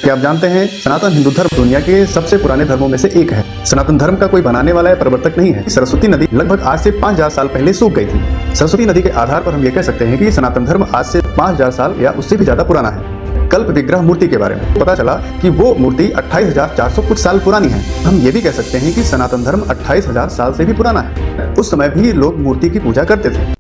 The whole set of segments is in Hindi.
क्या आप जानते हैं सनातन हिंदू धर्म दुनिया के सबसे पुराने धर्मों में से एक है। सनातन धर्म का कोई बनाने वाला या प्रवर्तक नहीं है। सरस्वती नदी लगभग आज से 5000 साल पहले सूख गई थी। सरस्वती नदी के आधार पर हम ये कह सकते हैं कि सनातन धर्म आज से 5000 साल या उससे भी ज्यादा पुराना है। कल्प विग्रह मूर्ति के बारे में पता चला कि वो मूर्ति 28,400 कुछ साल पुरानी है। हम ये भी कह सकते हैं कि सनातन धर्म 28,000 साल से भी पुराना है। उस समय भी लोग मूर्ति की पूजा करते थे।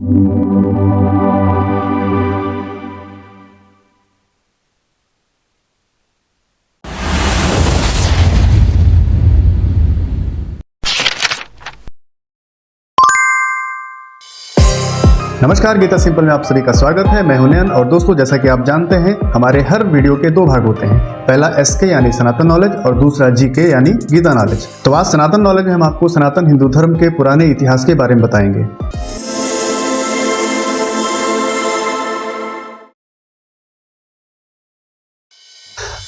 नमस्कार, गीता सिंपल में आप सभी का स्वागत है। मैं हूं नयन। और दोस्तों, जैसा कि आप जानते हैं हमारे हर वीडियो के दो भाग होते हैं। पहला SK यानी सनातन नॉलेज और दूसरा GK यानी गीता नॉलेज। तो आज सनातन नॉलेज में हम आपको सनातन हिंदू धर्म के पुराने इतिहास के बारे में बताएंगे।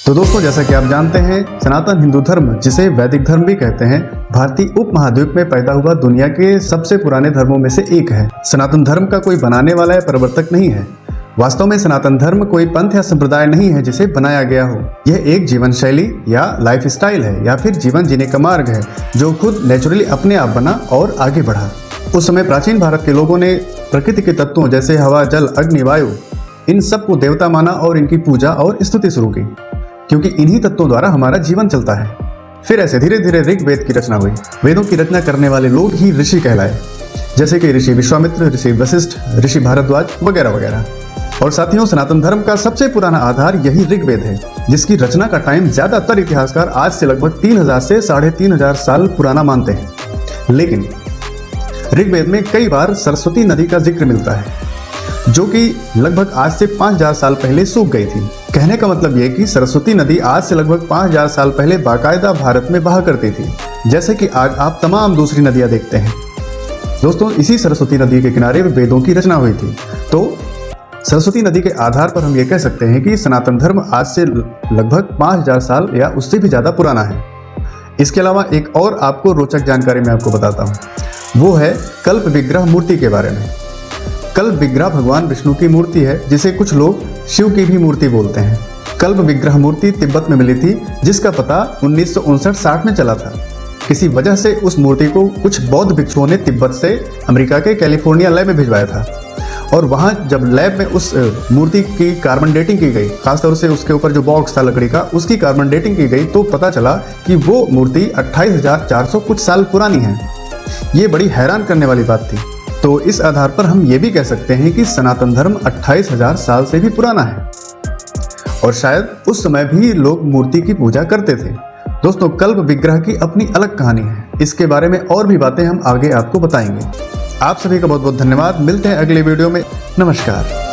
तो दोस्तों, जैसा कि आप जानते हैं सनातन हिंदू धर्म, जिसे वैदिक धर्म भी कहते हैं, भारतीय उपमहाद्वीप में पैदा हुआ दुनिया के सबसे पुराने धर्मों में से एक है। सनातन धर्म का कोई बनाने वाला या प्रवर्तक नहीं है। वास्तव में सनातन धर्म कोई पंथ या संप्रदाय नहीं है जिसे बनाया गया हो। यह एक जीवन शैली या लाइफ स्टाइल है, या फिर जीवन जीने का मार्ग है जो खुद नेचुरली अपने आप बना और आगे बढ़ा। उस समय प्राचीन भारत के लोगों ने प्रकृति के तत्वों जैसे हवा, जल, अग्नि, वायु, इन सबको देवता माना और इनकी पूजा और स्तुति शुरू की, क्योंकि इन्हीं तत्वों द्वारा हमारा जीवन चलता है। फिर ऐसे धीरे धीरे ऋग्वेद की रचना हुई। वेदों की रचना करने वाले लोग ही ऋषि कहलाए, जैसे कि ऋषि विश्वामित्र, ऋषि वशिष्ठ, ऋषि भारद्वाज वगैरह वगैरह। और साथियों, सनातन धर्म का सबसे पुराना आधार यही ऋग्वेद है, जिसकी रचना का टाइम ज्यादातर इतिहासकार आज से लगभग 3000 से 3500 साल पुराना मानते हैं। लेकिन ऋग्वेद में कई बार सरस्वती नदी का जिक्र मिलता है, जो कि लगभग आज से 5000 साल पहले सूख गई थी। कहने का मतलब यह कि सरस्वती नदी आज से लगभग 5000 साल पहले बाकायदा भारत में बहा करती थी, जैसे कि आज आप तमाम दूसरी नदियां देखते हैं। दोस्तों, इसी सरस्वती नदी के किनारे वेदों की रचना हुई थी। तो सरस्वती नदी के आधार पर हम ये कह सकते हैं कि सनातन धर्म आज से लगभग 5000 साल या उससे भी ज्यादा पुराना है। इसके अलावा एक और आपको रोचक जानकारी मैं आपको बताता हूँ, वो है कल्प विग्रह मूर्ति के बारे में। कल्प विग्रह भगवान विष्णु की मूर्ति है, जिसे कुछ लोग शिव की भी मूर्ति बोलते हैं। कल्प विग्रह मूर्ति तिब्बत में मिली थी, जिसका पता 1959-60 में चला था। किसी वजह से उस मूर्ति को कुछ बौद्ध भिक्षुओं ने तिब्बत से अमेरिका के कैलिफोर्निया लैब में भिजवाया था। और वहां जब लैब में उस मूर्ति की कार्बन डेटिंग की गई, खासतौर से उसके ऊपर जो बॉक्स था लकड़ी का, उसकी कार्बन डेटिंग की गई, तो पता चला कि वो मूर्ति 28,400 कुछ साल पुरानी है। ये बड़ी हैरान करने वाली बात थी। तो इस आधार पर हम ये भी कह सकते हैं कि सनातन धर्म 28,000 साल से भी पुराना है, और शायद उस समय भी लोग मूर्ति की पूजा करते थे। दोस्तों, कल्प विग्रह की अपनी अलग कहानी है। इसके बारे में और भी बातें हम आगे आपको बताएंगे। आप सभी का बहुत बहुत धन्यवाद। मिलते हैं अगले वीडियो में। नमस्कार।